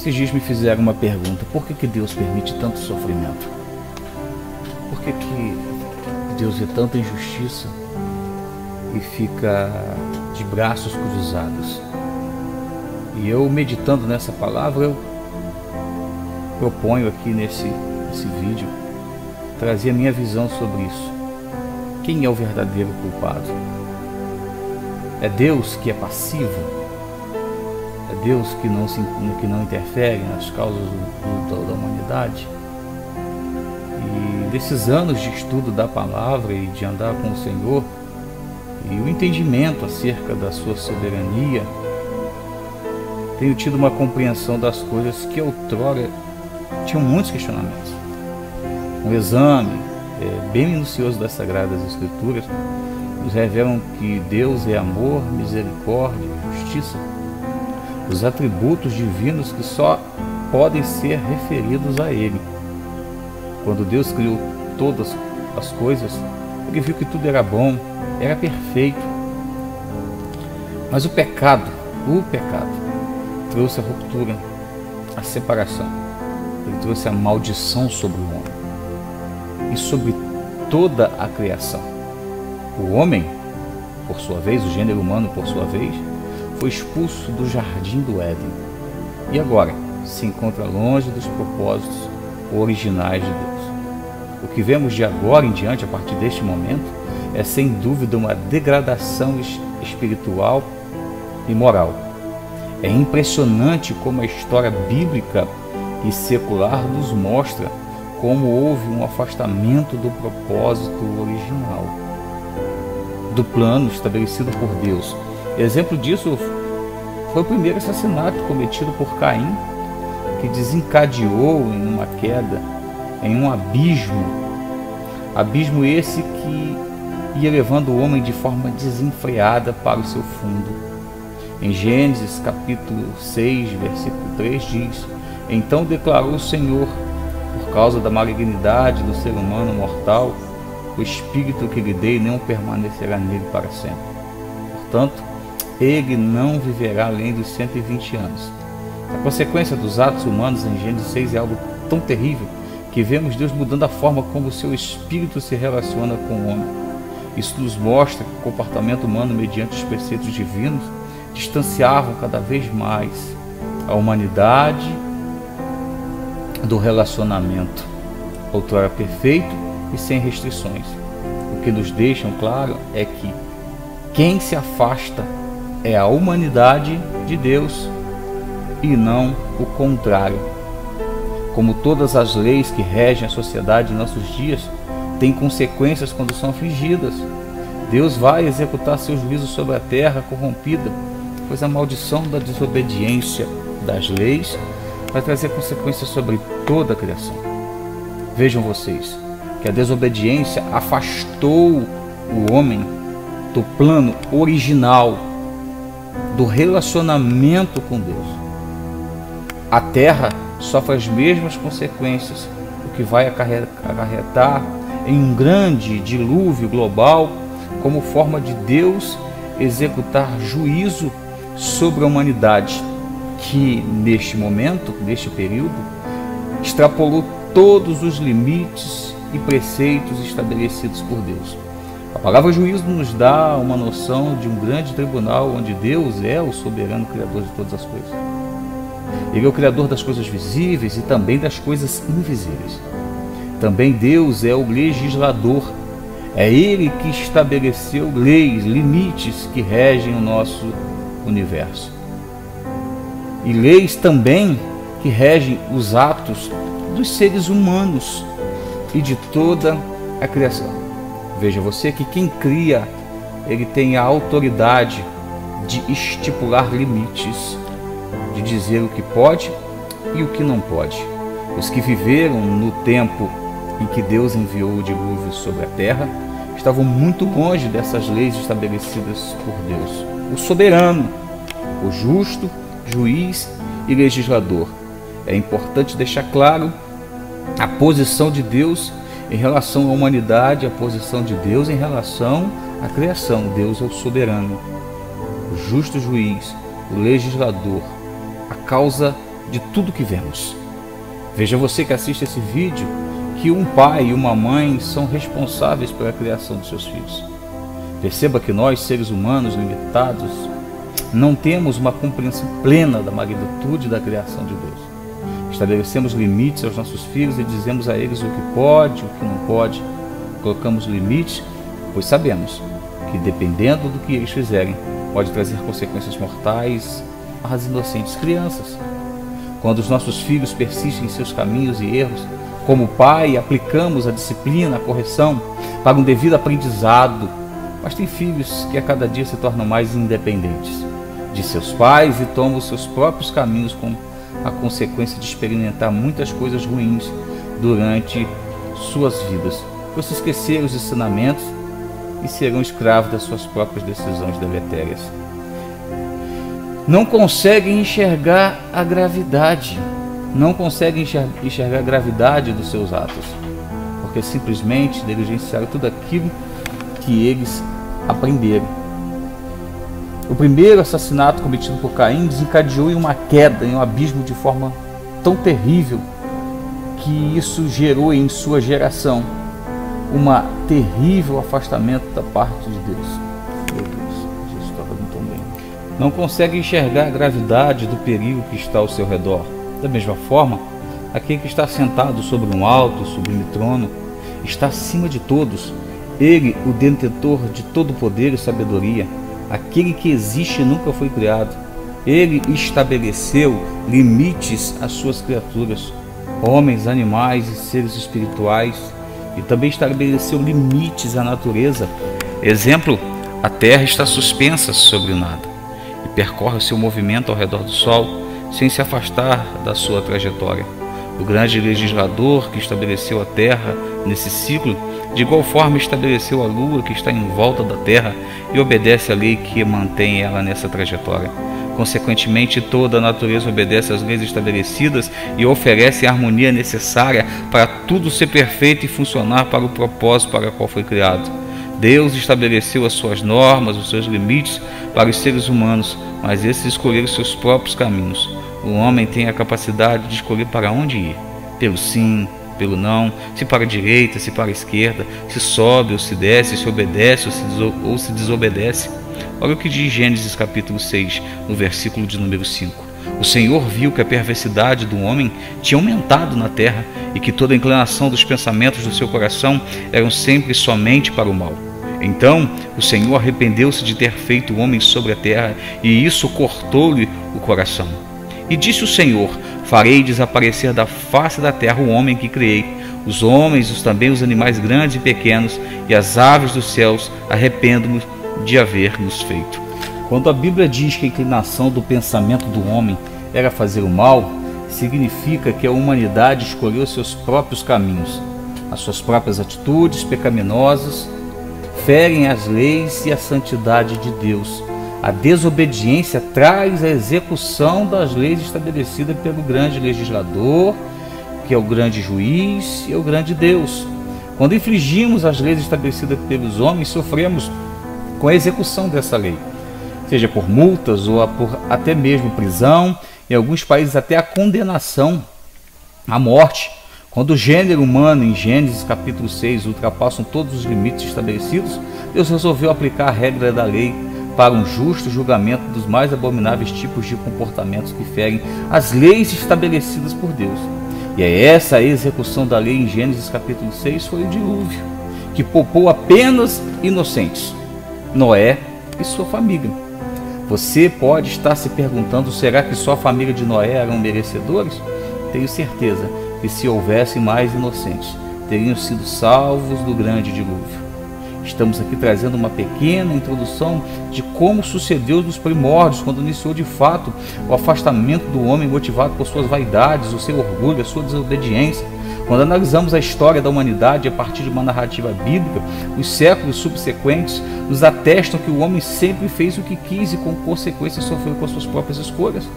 Esses dias me fizeram uma pergunta: por que Deus permite tanto sofrimento? Por que Deus vê tanta injustiça e fica de braços cruzados? E eu, meditando nessa palavra, eu proponho aqui nesse vídeo trazer a minha visão sobre isso. Quem é o verdadeiro culpado? É Deus que é passivo? É Deus que não interfere nas causas da humanidade? E desses anos de estudo da palavra e de andar com o Senhor, e o entendimento acerca da sua soberania, tenho tido uma compreensão das coisas que outrora tinham muitos questionamentos. Um exame bem minucioso das Sagradas Escrituras nos revelam que Deus é amor, misericórdia, justiça, os atributos divinos que só podem ser referidos a Ele. Quando Deus criou todas as coisas, Ele viu que tudo era bom, era perfeito. Mas o pecado trouxe a ruptura, a separação. Ele trouxe a maldição sobre o homem e sobre toda a criação. O homem, por sua vez, o gênero humano, por sua vez, foi expulso do jardim do Éden e agora se encontra longe dos propósitos originais de Deus. O que vemos de agora em diante, a partir deste momento, é sem dúvida uma degradação espiritual e moral. É impressionante como a história bíblica e secular nos mostra como houve um afastamento do propósito original, do plano estabelecido por Deus. Exemplo disso foi o primeiro assassinato cometido por Caim, que desencadeou em uma queda, em um abismo esse que ia levando o homem de forma desenfreada para o seu fundo. Em Gênesis capítulo 6, versículo 3 diz: então declarou o Senhor, por causa da malignidade do ser humano mortal, o espírito que lhe dei não permanecerá nele para sempre. Portanto, ele não viverá além dos 120 anos. A consequência dos atos humanos em Gênesis 6 é algo tão terrível que vemos Deus mudando a forma como o seu espírito se relaciona com o homem. Isso nos mostra que o comportamento humano, mediante os preceitos divinos, distanciavam cada vez mais a humanidade do relacionamento, outrora perfeito e sem restrições. O que nos deixam claro é que quem se afasta é a humanidade de Deus e não o contrário. Como todas as leis que regem a sociedade em nossos dias têm consequências quando são afligidas, Deus vai executar seu juízo sobre a terra corrompida, pois a maldição da desobediência das leis vai trazer consequências sobre toda a criação. Vejam vocês que a desobediência afastou o homem do plano original, do relacionamento com Deus. A terra sofre as mesmas consequências, o que vai acarretar em um grande dilúvio global, como forma de Deus executar juízo sobre a humanidade, que neste momento, neste período, extrapolou todos os limites e preceitos estabelecidos por Deus. A palavra juízo nos dá uma noção de um grande tribunal onde Deus é o soberano criador de todas as coisas. Ele é o criador das coisas visíveis e também das coisas invisíveis. Também Deus é o legislador. É Ele que estabeleceu leis, limites que regem o nosso universo. E leis também que regem os atos dos seres humanos e de toda a criação. Veja você que quem cria, ele tem a autoridade de estipular limites, de dizer o que pode e o que não pode. Os que viveram no tempo em que Deus enviou o dilúvio sobre a terra estavam muito longe dessas leis estabelecidas por Deus, o soberano, o justo, juiz e legislador. É importante deixar claro a posição de Deus em relação à humanidade, a posição de Deus em relação à criação. Deus é o soberano, o justo juiz, o legislador. A causa de tudo que vemos. Veja você que assiste esse vídeo, que um pai e uma mãe são responsáveis pela criação dos seus filhos. Perceba que nós, seres humanos limitados, não temos uma compreensão plena da magnitude da criação de Deus. Estabelecemos limites aos nossos filhos e dizemos a eles o que pode, o que não pode. Colocamos limites, pois sabemos que, dependendo do que eles fizerem, pode trazer consequências mortais às inocentes crianças. Quando os nossos filhos persistem em seus caminhos e erros, como pai, aplicamos a disciplina, a correção, para um devido aprendizado. Mas tem filhos que a cada dia se tornam mais independentes de seus pais e tomam os seus próprios caminhos, com a consequência de experimentar muitas coisas ruins durante suas vidas, por se esquecer os ensinamentos e serão escravos das suas próprias decisões deletérias. Não conseguem enxergar a gravidade, não conseguem enxergar a gravidade dos seus atos, porque simplesmente negligenciaram tudo aquilo que eles aprenderam. O primeiro assassinato cometido por Caim desencadeou em uma queda, em um abismo de forma tão terrível que isso gerou em sua geração um terrível afastamento da parte de Deus. Meu Deus, Jesus estava muito bem. Não consegue enxergar a gravidade do perigo que está ao seu redor. Da mesma forma, aquele que está sentado sobre um alto, sublime trono, está acima de todos. Ele, o detentor de todo poder e sabedoria, aquele que existe e nunca foi criado. Ele estabeleceu limites às suas criaturas, homens, animais e seres espirituais, e também estabeleceu limites à natureza. Exemplo, a terra está suspensa sobre o nada e percorre o seu movimento ao redor do sol sem se afastar da sua trajetória. O grande legislador que estabeleceu a terra nesse ciclo, de igual forma estabeleceu a lua que está em volta da terra e obedece à lei que mantém ela nessa trajetória. Consequentemente, toda a natureza obedece às leis estabelecidas e oferece a harmonia necessária para tudo ser perfeito e funcionar para o propósito para o qual foi criado. Deus estabeleceu as suas normas, os seus limites para os seres humanos, mas esses escolheram seus próprios caminhos. O homem tem a capacidade de escolher para onde ir, pelo sim, pelo não, se para a direita, se para a esquerda, se sobe ou se desce, se obedece ou se desobedece. Olha o que diz Gênesis capítulo 6, no versículo de número 5. O Senhor viu que a perversidade do homem tinha aumentado na terra e que toda a inclinação dos pensamentos do seu coração eram sempre somente para o mal. Então o Senhor arrependeu-se de ter feito o homem sobre a terra, e isso cortou-lhe o coração. E disse o Senhor: farei desaparecer da face da terra o homem que criei, os homens, também os animais grandes e pequenos, e as aves dos céus. Arrependo-me de haver nos feito. Quando a Bíblia diz que a inclinação do pensamento do homem era fazer o mal, significa que a humanidade escolheu seus próprios caminhos. As suas próprias atitudes pecaminosas ferem as leis e a santidade de Deus. A desobediência traz a execução das leis estabelecidas pelo grande legislador, que é o grande juiz e é o grande Deus. Quando infringimos as leis estabelecidas pelos homens, sofremos com a execução dessa lei, seja por multas ou por até mesmo prisão, em alguns países até a condenação à morte. Quando o gênero humano, em Gênesis capítulo 6, ultrapassam todos os limites estabelecidos, Deus resolveu aplicar a regra da lei para um justo julgamento dos mais abomináveis tipos de comportamentos que ferem as leis estabelecidas por Deus. E essa a execução da lei em Gênesis capítulo 6 foi o dilúvio, que poupou apenas inocentes, Noé e sua família. Você pode estar se perguntando: será que só a família de Noé eram merecedores? Tenho certeza que, se houvessem mais inocentes, teriam sido salvos do grande dilúvio. Estamos aqui trazendo uma pequena introdução de como sucedeu nos primórdios, quando iniciou de fato o afastamento do homem motivado por suas vaidades, o seu orgulho, a sua desobediência. Quando analisamos a história da humanidade a partir de uma narrativa bíblica, os séculos subsequentes nos atestam que o homem sempre fez o que quis e, com consequência, sofreu com as suas próprias escolhas.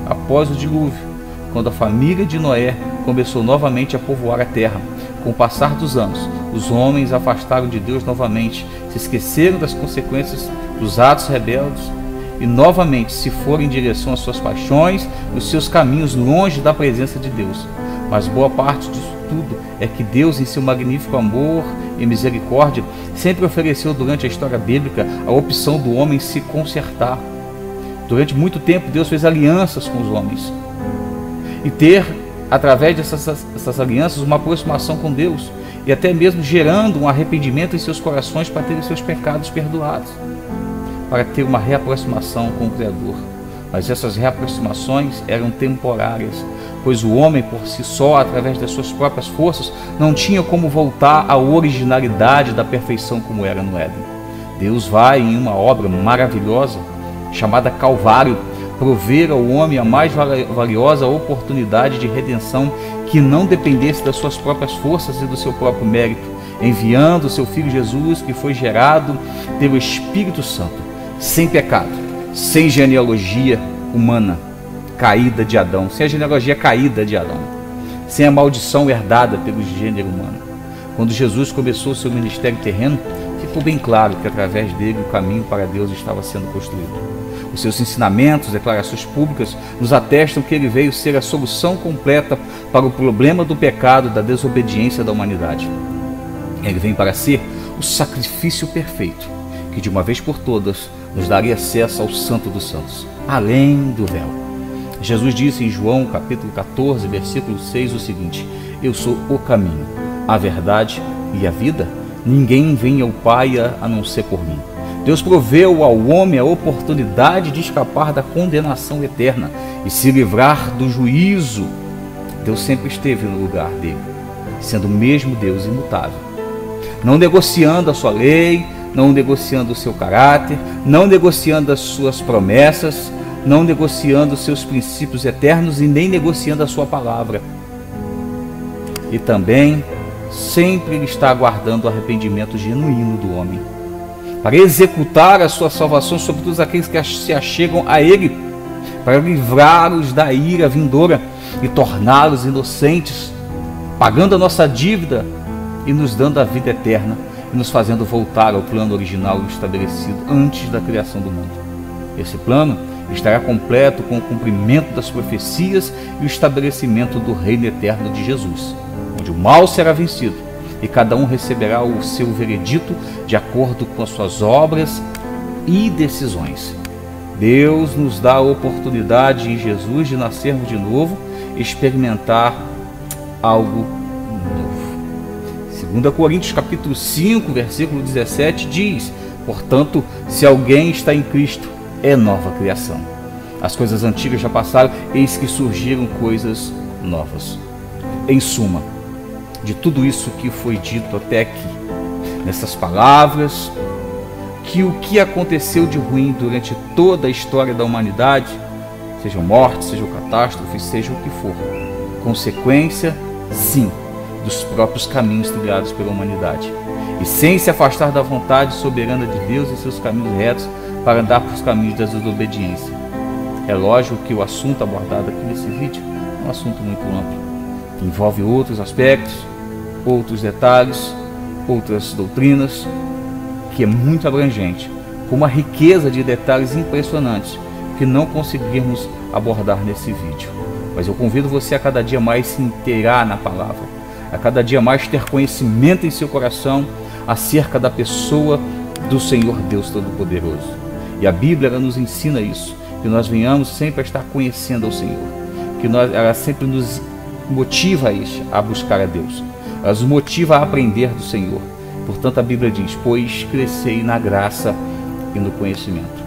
Após o dilúvio, quando a família de Noé começou novamente a povoar a terra, com o passar dos anos, os homens afastaram de Deus novamente, se esqueceram das consequências dos atos rebeldes e novamente se forem em direção às suas paixões, os seus caminhos longe da presença de Deus. Mas boa parte disso tudo é que Deus, em seu magnífico amor e misericórdia, sempre ofereceu durante a história bíblica a opção do homem se consertar. Durante muito tempo Deus fez alianças com os homens e ter, através dessas alianças, uma aproximação com Deus, e até mesmo gerando um arrependimento em seus corações para terem seus pecados perdoados, para ter uma reaproximação com o Criador. Mas essas reaproximações eram temporárias, pois o homem por si só, através das suas próprias forças, não tinha como voltar à originalidade da perfeição como era no Éden. Deus vai, em uma obra maravilhosa chamada Calvário, prover ao homem a mais valiosa oportunidade de redenção que não dependesse das suas próprias forças e do seu próprio mérito, enviando o seu Filho Jesus, que foi gerado pelo Espírito Santo, sem pecado, sem genealogia humana caída de Adão, sem a genealogia caída de Adão, sem a maldição herdada pelo gênero humano. Quando Jesus começou o seu ministério terreno, ficou bem claro que através dele o caminho para Deus estava sendo construído. Os seus ensinamentos, declarações públicas, nos atestam que ele veio ser a solução completa para o problema do pecado, da desobediência da humanidade. Ele vem para ser o sacrifício perfeito, que de uma vez por todas nos daria acesso ao Santo dos Santos, além do véu. Jesus disse em João capítulo 14, versículo 6 o seguinte: eu sou o caminho, a verdade e a vida. Ninguém vem ao Pai a não ser por mim. Deus proveu ao homem a oportunidade de escapar da condenação eterna e se livrar do juízo. Deus sempre esteve no lugar dele, sendo o mesmo Deus imutável, não negociando a sua lei, não negociando o seu caráter, não negociando as suas promessas, não negociando os seus princípios eternos e nem negociando a sua palavra. E também sempre ele está aguardando o arrependimento genuíno do homem, para executar a sua salvação sobre todos aqueles que se achegam a ele, para livrá-los da ira vindoura e torná-los inocentes, pagando a nossa dívida e nos dando a vida eterna e nos fazendo voltar ao plano original estabelecido antes da criação do mundo. Esse plano estará completo com o cumprimento das profecias e o estabelecimento do reino eterno de Jesus, onde o mal será vencido e cada um receberá o seu veredito de acordo com as suas obras e decisões. Deus nos dá a oportunidade em Jesus de nascermos de novo e experimentar algo novo. 2 Coríntios capítulo 5, versículo 17 diz: portanto, se alguém está em Cristo, é nova criação. As coisas antigas já passaram, eis que surgiram coisas novas. Em suma, de tudo isso que foi dito até aqui, nessas palavras, que o que aconteceu de ruim durante toda a história da humanidade, sejam mortes, sejam catástrofes, seja o que for, consequência, sim, dos próprios caminhos trilhados pela humanidade, e sem se afastar da vontade soberana de Deus e seus caminhos retos para andar por os caminhos da desobediência. É lógico que o assunto abordado aqui nesse vídeo é um assunto muito amplo, que envolve outros aspectos, outros detalhes, outras doutrinas, que é muito abrangente, com uma riqueza de detalhes impressionantes que não conseguirmos abordar nesse vídeo. Mas eu convido você a cada dia mais se inteirar na palavra, a cada dia mais ter conhecimento em seu coração acerca da pessoa do Senhor Deus Todo-Poderoso. E a Bíblia ela nos ensina isso, que nós venhamos sempre a estar conhecendo ao Senhor, que ela sempre nos motiva a buscar a Deus, ela nos motiva a aprender do Senhor. Portanto, a Bíblia diz: pois crescei na graça e no conhecimento.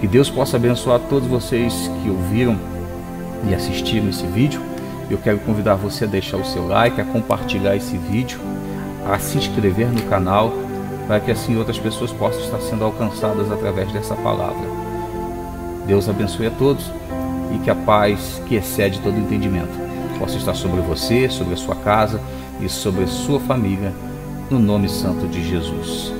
Que Deus possa abençoar todos vocês que ouviram e assistiram esse vídeo. Eu quero convidar você a deixar o seu like, a compartilhar esse vídeo, a se inscrever no canal, para que assim outras pessoas possam estar sendo alcançadas através dessa palavra. Deus abençoe a todos e que a paz que excede todo entendimento possa estar sobre você, sobre a sua casa e sobre a sua família, no nome santo de Jesus.